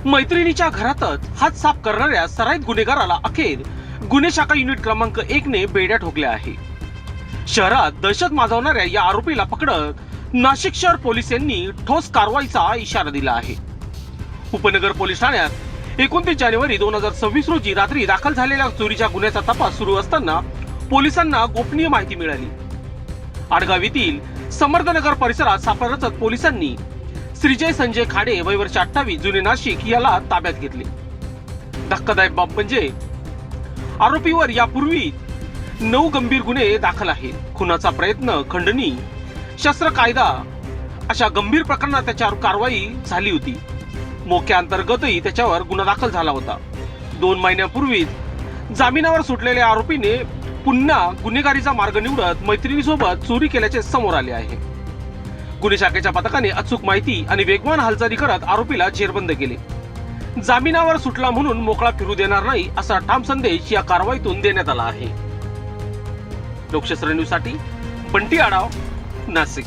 मैत्रिणीच्या घरातच हात साफ करणाऱ्या सराईत गुन्हेगाराला अखेर गुन्हे शाखा युनिट क्रमांक 1 ने बेड्या ठोकल्या आहे. शहरात दहशत माजवणाऱ्या या आरोपीला पकडत नाशिक शहर पोलीस यांनी ठोस कारवाईचा इशारा दिला आहे. उपनगर पोलीस ठाण्यात 29 जानेवारी 2026 रोजी रात्री दाखल झालेल्या चोरीच्या गुन्ह्याचा तपास सुरू असताना पोलिसांना गोपनीय माहिती मिळाली. आडगाव येथील समर्थनगर परिसरात सापळा रचत पोलिसांनी श्रीजय संजय खाडे वय वर्ष 28 जुने नाशिक याला ताब्यात घेतले. धक्कादायक बाब म्हणजे आरोपीवर यापूर्वी 9 गंभीर गुन्हे दाखल आहेत. खुनाचा प्रयत्न, खंडणी, शस्त्र कायदा अशा गंभीर प्रकरणात त्याच्यावर कारवाई झाली होती. मोक्या अंतर्गतही त्याच्यावर गुन्हा दाखल झाला होता. 2 महिन्यापूर्वीच जामिनावर सुटलेल्या आरोपीने पुन्हा गुन्हेगारीचा मार्ग निवडत मैत्रिणीसोबत चोरी केल्याचे समोर आले आहे. गुन्हे शाखेच्या पथकाने अचूक माहिती आणि वेगवान हालचाली करत आरोपीला जेरबंद केले. जामिनावर सुटला म्हणून मोकळा फिरू देणार नाही असा ठाम संदेश या कारवाईतून देण्यात आला आहे. लोकशास्त्र न्यूज साठी बंटी आढाव, नाशिक.